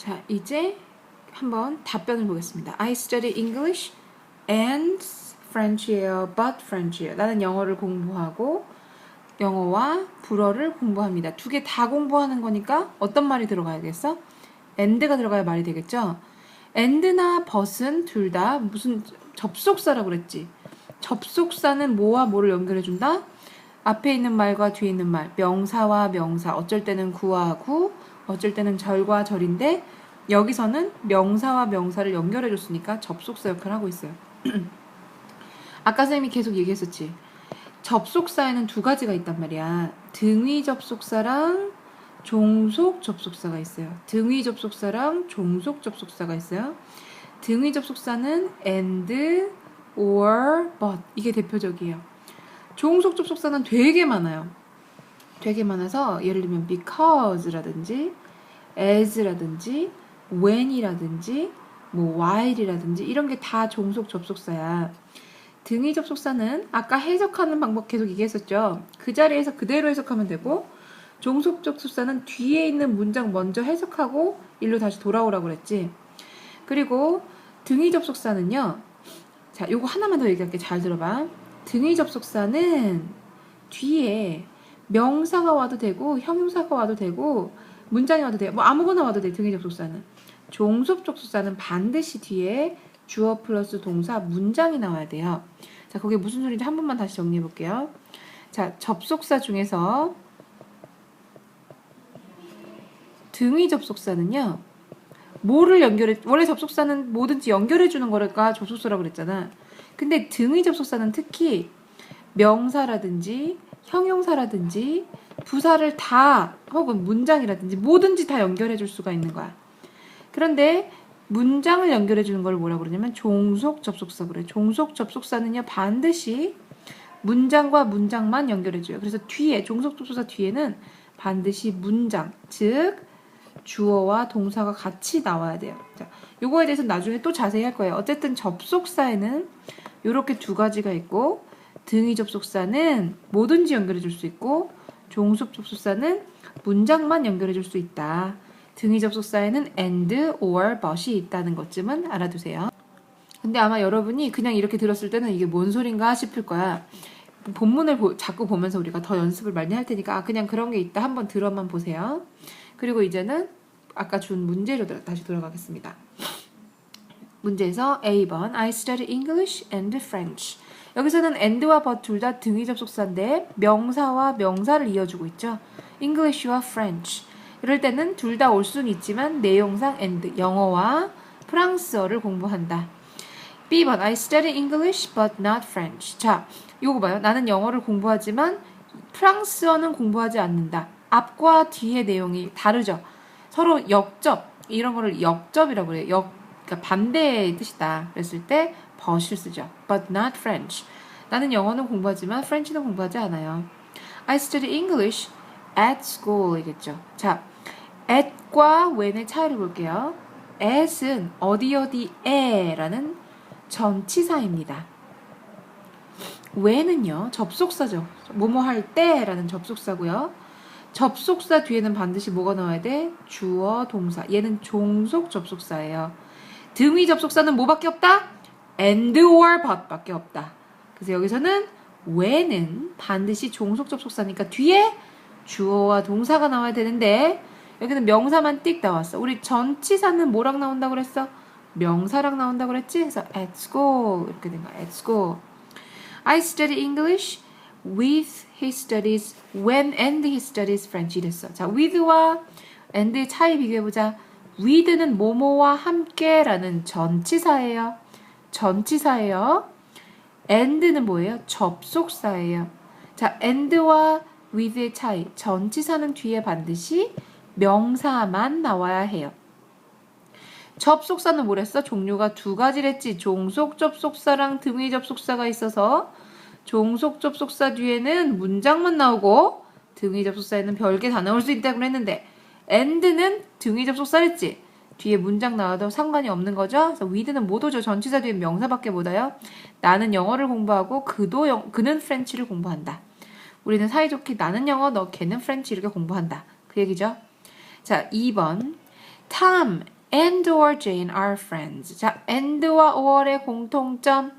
자, 이제 한번 답변을 보겠습니다. I study English and French예요. But French예요. 나는 영어를 공부하고 영어와 불어를 공부합니다. 두 개 다 공부하는 거니까 어떤 말이 들어가야겠어? and가 들어가야 말이 되겠죠? and나 but은 둘 다 무슨 접속사라고 그랬지? 접속사는 뭐와 뭐를 연결해준다? 앞에 있는 말과 뒤에 있는 말, 명사와 명사, 어쩔 때는 구와 구, 어쩔 때는 절과 절인데 여기서는 명사와 명사를 연결해줬으니까 접속사 역할을 하고 있어요. 아까 선생님이 계속 얘기했었지. 접속사에는 두 가지가 있단 말이야. 등위 접속사랑 종속 접속사가 있어요. 등위 접속사랑 종속 접속사가 있어요. 등위 접속사는 and, or, but 이게 대표적이에요. 종속 접속사는 되게 많아요. 되게 많아서 예를 들면 because라든지 as라든지 when이라든지 뭐 while이라든지 이런 게 다 종속 접속사야. 등위 접속사는 아까 해석하는 방법 계속 얘기했었죠. 그 자리에서 그대로 해석하면 되고 종속 접속사는 뒤에 있는 문장 먼저 해석하고 일로 다시 돌아오라고 그랬지. 그리고 등위 접속사는요. 자, 요거 하나만 더 얘기할게. 잘 들어봐. 등위 접속사는 뒤에 명사가 와도 되고 형용사가 와도 되고 문장이 와도 돼. 뭐 아무거나 와도 돼. 등위 접속사는. 종속 접속사는 반드시 뒤에 주어 플러스 동사 문장이 나와야 돼요. 자, 그게 무슨 소리인지 한 번만 다시 정리해 볼게요. 자, 접속사 중에서 등위 접속사는요. 뭐를 연결해, 원래 접속사는 뭐든지 연결해 주는 거니까 접속사라고 그랬잖아. 근데 등위 접속사는 특히 명사라든지 형용사라든지 부사를 다 혹은 문장이라든지 뭐든지 다 연결해 줄 수가 있는 거야. 그런데 문장을 연결해 주는 걸 뭐라고 그러냐면 종속 접속사 그래. 종속 접속사는요 반드시 문장과 문장만 연결해 줘요. 그래서 뒤에 종속 접속사 뒤에는 반드시 문장, 즉 주어와 동사가 같이 나와야 돼요. 자, 요거에 대해서는 나중에 또 자세히 할 거예요. 어쨌든 접속사에는 요렇게 두 가지가 있고 등위 접속사는 뭐든지 연결해 줄 수 있고 종속 접속사는 문장만 연결해 줄 수 있다. 등위 접속사에는 and, or, but이 있다는 것쯤은 알아두세요. 근데 아마 여러분이 그냥 이렇게 들었을 때는 이게 뭔 소린가 싶을 거야. 본문을 자꾸 보면서 우리가 더 연습을 많이 할 테니까 그냥 그런 게 있다 한번 들어만 보세요. 그리고 이제는 아까 준 문제로 다시 돌아가겠습니다. 문제에서 A번 I study English and French. 여기서는 and와 but 둘 다 등위 접속사인데 명사와 명사를 이어주고 있죠. English와 French. 이럴 때는 둘 다 올 수는 있지만 내용상 and, 영어와 프랑스어를 공부한다. B번 I study English but not French. 자, 요거 봐요. 나는 영어를 공부하지만 프랑스어는 공부하지 않는다. 앞과 뒤의 내용이 다르죠. 서로 역접, 이런 거를 역접이라고 그래요. 그러니까 반대의 뜻이다. 그랬을 때 but을 쓰죠. But not French. 나는 영어는 공부하지만 프렌치는 공부하지 않아요. I study English at school 이겠죠. 자, at과 when의 차이를 볼게요. at은 어디 어디에라는 전치사입니다. when은요 접속사죠. 뭐뭐 할 때라는 접속사고요. 접속사 뒤에는 반드시 뭐가 나와야 돼? 주어, 동사. 얘는 종속 접속사예요. 등위 접속사는 뭐밖에 없다? and, or, but 밖에 없다. 그래서 여기서는 when은 반드시 종속 접속사니까 뒤에 주어와 동사가 나와야 되는데 여기는 명사만 띡 나왔어. 우리 전치사는 뭐랑 나온다고 그랬어? 명사랑 나온다고 그랬지? 그래서 at school 이렇게 된 거야. at school. I study English with he studies when and he studies French 이랬어. 자, with와 and의 차이 비교해보자. with는 뭐뭐와 함께라는 전치사예요. 전치사예요. and는 뭐예요? 접속사예요. 자, and와 with의 차이. 전치사는 뒤에 반드시 명사만 나와야 해요. 접속사는 뭐랬어? 종류가 두 가지랬지. 종속 접속사랑 등위 접속사가 있어서 종속 접속사 뒤에는 문장만 나오고 등위 접속사에는 별게 다 나올 수 있다고 했는데 and는 등위 접속사랬지. 뒤에 문장 나와도 상관이 없는 거죠. 그래서 with는 못 오죠. 전치사 뒤에 명사밖에 못 와요. 나는 영어를 공부하고 그는 프렌치를 공부한다. 우리는 사이좋게 나는 영어, 걔는 프렌치 이렇게 공부한다. 그 얘기죠. 자, 2번 Tom and or Jane are friends. 자, and와 or의 공통점.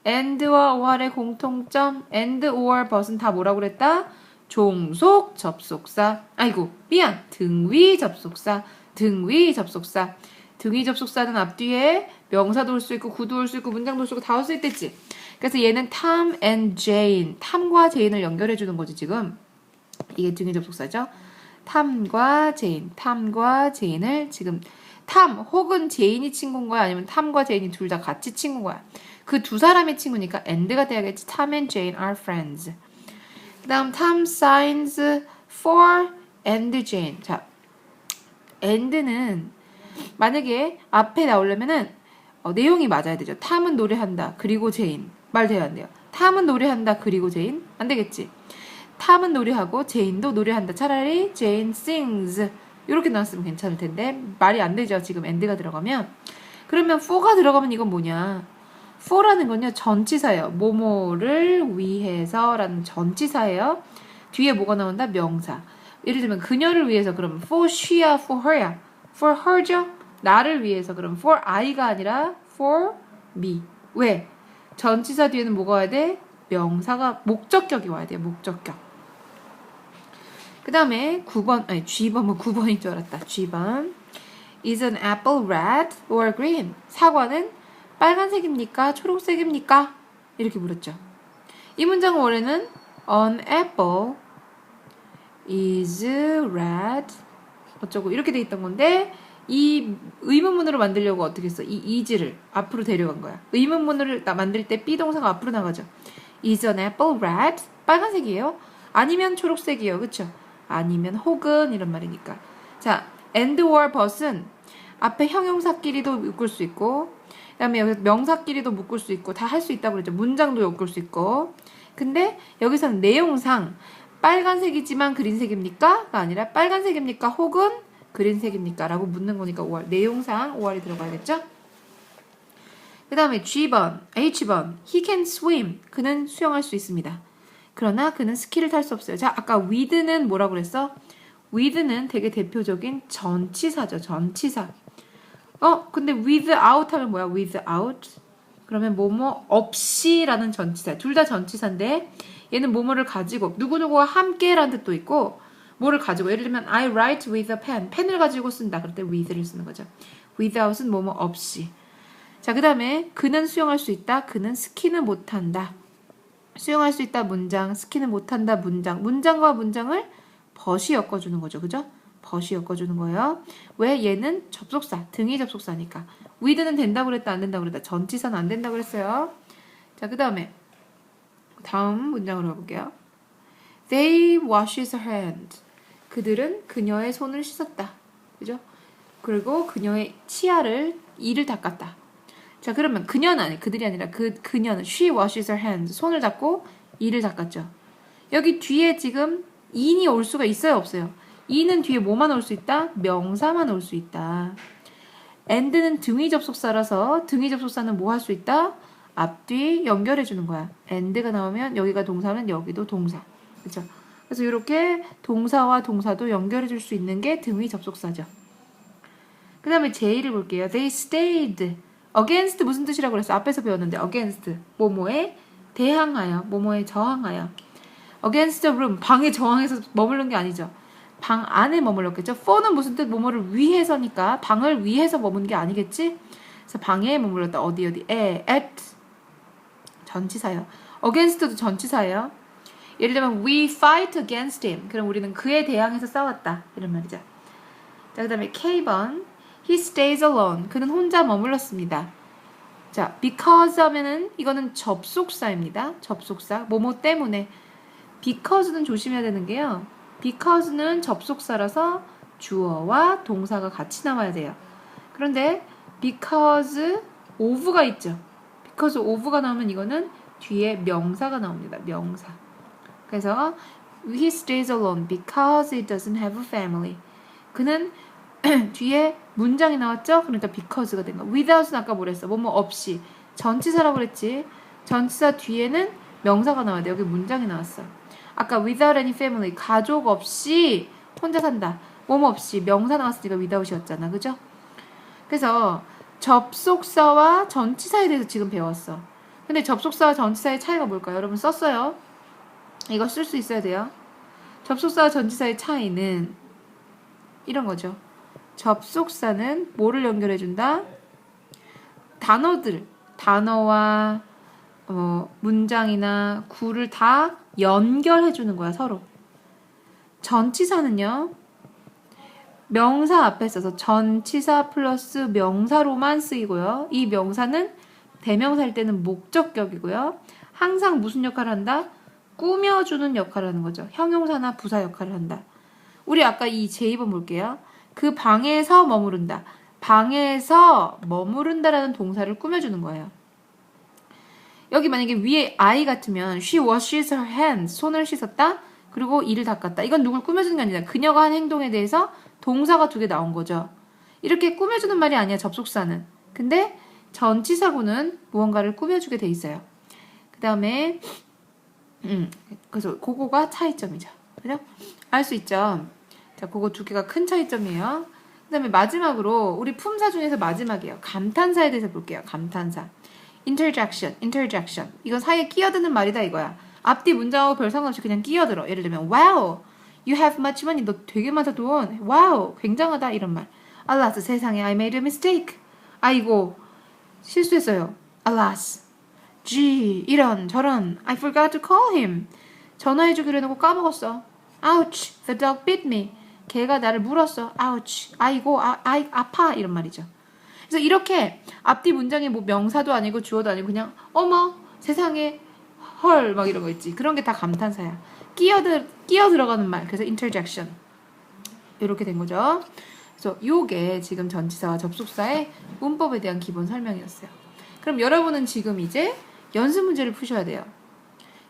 and와 or의 공통점. and or but은 다 뭐라고 그랬다? 종속 접속사. 아이고, 미안. 등위 접속사. 등위 접속사. 등위 접속사는 앞뒤에 명사도 올 수 있고 구도 올 수 있고 문장도 올 수 있고 다 올 수 있댔지. 그래서 얘는 Tom and Jane. 탐과 제인을 연결해 주는 거지 지금. 이게 등위 접속사죠. 탐과 제인. 탐과 제인을 지금 탐 혹은 제인이 친구인 거야? 아니면 탐과 제인이 둘 다 같이 친구인 거야? 그 두 사람이 친구니까 and가 돼야겠지. Tom and Jane are friends. 그 다음 Tom signs for and Jane. 자, and는 만약에 앞에 나오려면은 내용이 맞아야 되죠. 탐은 노래한다. 그리고 제인. 말 돼야 안 돼요. 탐은 노래한다. 그리고 제인. 안 되겠지. 탐은 노래하고 제인도 노래한다. 차라리 Jane sings. 이렇게 나왔으면 괜찮을 텐데 말이 안 되죠. 지금 and가 들어가면. 그러면 for가 들어가면 이건 뭐냐. for라는 건요. 전치사예요. 뭐뭐를 위해서라는 전치사예요. 뒤에 뭐가 나온다? 명사. 예를 들면 그녀를 위해서 그러면 for she야, for her야. for her죠? 나를 위해서 그러면 for I가 아니라 for me. 왜? 전치사 뒤에는 뭐가 와야 돼? 명사가 목적격이 와야 돼요. 목적격. 그 다음에 9번, 아니 G번, 뭐 9번인 줄 알았다. G번. Is an apple red or green? 사과는 빨간색입니까? 초록색입니까? 이렇게 물었죠. 이 문장은 원래는 An apple is red 어쩌고 이렇게 돼 있던 건데 이 의문문으로 만들려고 어떻게 했어? 이 is를 앞으로 데려간 거야. 의문문을 만들 때 B동사가 앞으로 나가죠. Is an apple red? 빨간색이에요? 아니면 초록색이에요. 그쵸? 아니면 혹은 이런 말이니까. 자, and or but은 앞에 형용사끼리도 묶을 수 있고 그 다음에 여기서 명사끼리도 묶을 수 있고 다 할 수 있다고 그랬죠. 문장도 엮을 수 있고. 근데 여기서는 내용상 빨간색이지만 그린색입니까? 가 아니라 빨간색입니까? 혹은 그린색입니까? 라고 묻는 거니까 5월. 내용상 5월이 들어가야겠죠? 그 다음에 G번, H번. He can swim. 그는 수영할 수 있습니다. 그러나 그는 스키를 탈 수 없어요. 자, 아까 with는 뭐라고 그랬어? with는 되게 대표적인 전치사죠. 전치사. 근데 without 하면 뭐야? without. 그러면 뭐뭐 없이라는 전치사. 둘 다 전치사인데 얘는 뭐뭐를 가지고 누구누구와 함께라는 뜻도 있고 뭐를 가지고 예를 들면 I write with a pen. 펜을 가지고 쓴다. 그럴 때 with를 쓰는 거죠. without은 뭐뭐 없이. 자, 그 다음에 그는 수영할 수 있다. 그는 스키는 못한다. 수영할 수 있다 문장, 스키는 못한다 문장. 문장과 문장을 벗이 엮어주는 거죠. 그죠? 벗이 엮어주는 거예요. 왜? 얘는 접속사, 등위 접속사니까. with는 된다고 그랬다, 안 된다고 그랬다. 전치사는 안 된다고 그랬어요. 자, 그 다음에 다음 문장으로 가볼게요. They wash his hand. 그들은 그녀의 손을 씻었다. 그죠? 그리고 그녀의 치아를 이를 닦았다. 자, 그러면 그녀는 아니, 그들이 아니라 그녀는 she washes her hands. 손을 닦고 이를 닦았죠. 여기 뒤에 지금 in이 올 수가 있어요, 없어요? in은 뒤에 뭐만 올 수 있다? 명사만 올 수 있다. and는 등위 접속사라서 등위 접속사는 뭐 할 수 있다? 앞뒤 연결해 주는 거야. and가 나오면 여기가 동사면 여기도 동사. 그렇죠? 그래서 이렇게 동사와 동사도 연결해 줄 수 있는 게 등위 접속사죠. 그 다음에 J를 볼게요. They stayed. against 무슨 뜻이라고 그랬어? 앞에서 배웠는데 against 뭐뭐에 대항하여, 뭐뭐에 저항하여. against the room 방에 저항해서 머무른 게 아니죠. 방 안에 머물렀겠죠. for는 무슨 뜻? 뭐뭐를 위해서니까 방을 위해서 머문 게 아니겠지? 그래서 방에 머물렀다. 어디에 at 전치사예요. against도 전치사예요. 예를 들면 we fight against him. 그럼 우리는 그에 대항해서 싸웠다. 이런 말이죠. 자, 그 다음에 K번 he stays alone. 그는 혼자 머물렀습니다. 자, because 하면은 이거는 접속사입니다. 접속사. 뭐뭐 때문에. because는 조심해야 되는 게요. because는 접속사라서 주어와 동사가 같이 나와야 돼요. 그런데 because of가 있죠. because of가 나오면 이거는 뒤에 명사가 나옵니다. 명사. 그래서 he stays alone because he doesn't have a family. 그는 뒤에 문장이 나왔죠? 그러니까 because가 된 거. without은 아까 뭐랬어? 뭐뭐 없이. 전치사라고 그랬지. 전치사 뒤에는 명사가 나와야 돼. 여기 문장이 나왔어. 아까 without any family. 가족 없이 혼자 산다. 뭐뭐 없이 명사 나왔으니까 without이었잖아. 그죠? 그래서 접속사와 전치사에 대해서 지금 배웠어. 근데 접속사와 전치사의 차이가 뭘까요? 여러분 썼어요. 이거 쓸 수 있어야 돼요. 접속사와 전치사의 차이는 이런 거죠. 접속사는 뭐를 연결해준다? 단어와 문장이나 구를 다 연결해주는 거야, 서로. 전치사는요, 명사 앞에 써서 전치사 플러스 명사로만 쓰이고요. 이 명사는 대명사일 때는 목적격이고요. 항상 무슨 역할을 한다? 꾸며주는 역할을 하는 거죠. 형용사나 부사 역할을 한다. 우리 아까 이 제2번 볼게요. 그 방에서 머무른다. 방에서 머무른다라는 동사를 꾸며주는 거예요. 여기 만약에 위에 I 같으면 she washes her hands. 손을 씻었다. 그리고 이를 닦았다. 이건 누굴 꾸며주는 게 아니라 그녀가 한 행동에 대해서 동사가 2개 나온 거죠. 이렇게 꾸며주는 말이 아니야, 접속사는. 근데 전치사구는 무언가를 꾸며주게 돼 있어요. 그 다음에 그래서 그거가 차이점이죠. 그죠? 알 수 있죠? 자, 그거 2개가 큰 차이점이에요. 그 다음에 마지막으로 우리 품사 중에서 마지막이에요. 감탄사에 대해서 볼게요. 감탄사. interjection. 이건 사이에 끼어드는 말이다 이거야. 앞뒤 문장하고 별 상관없이 그냥 끼어들어. 예를 들면 wow, you have much money. 너 되게 많다 돈. wow, 굉장하다 이런 말. alas, 세상에 I made a mistake. 아이고, 실수했어요. alas, gee, 이런 저런 I forgot to call him. 전화해주기로 해놓고 까먹었어. ouch, the dog bit me. 걔가 나를 물었어. ouch, 아이고, 아파 이런 말이죠. 그래서 이렇게 앞뒤 문장이 뭐 명사도 아니고 주어도 아니고 그냥 어머 세상에 헐 막 이런 거 있지. 그런 게 다 감탄사야. 끼어 들어가는 말. 그래서 interjection. 이렇게 된 거죠. 그래서 요게 지금 전치사와 접속사의 문법에 대한 기본 설명이었어요. 그럼 여러분은 지금 이제 연습 문제를 푸셔야 돼요.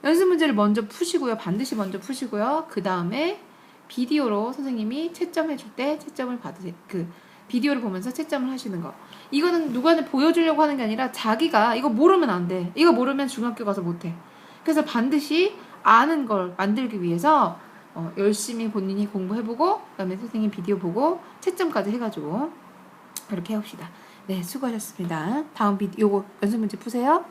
연습 문제를 먼저 푸시고요. 반드시 먼저 푸시고요. 그 다음에 비디오로 선생님이 채점해 줄 때 채점을 받으세요. 그 비디오를 보면서 채점을 하시는 거. 이거는 누구한테 보여주려고 하는 게 아니라 자기가 이거 모르면 안 돼. 이거 모르면 중학교 가서 못해. 그래서 반드시 아는 걸 만들기 위해서 열심히 본인이 공부해보고 그다음에 선생님 비디오 보고 채점까지 해가지고 이렇게 해봅시다. 네, 수고하셨습니다. 다음 비디오 요거 연습 문제 푸세요.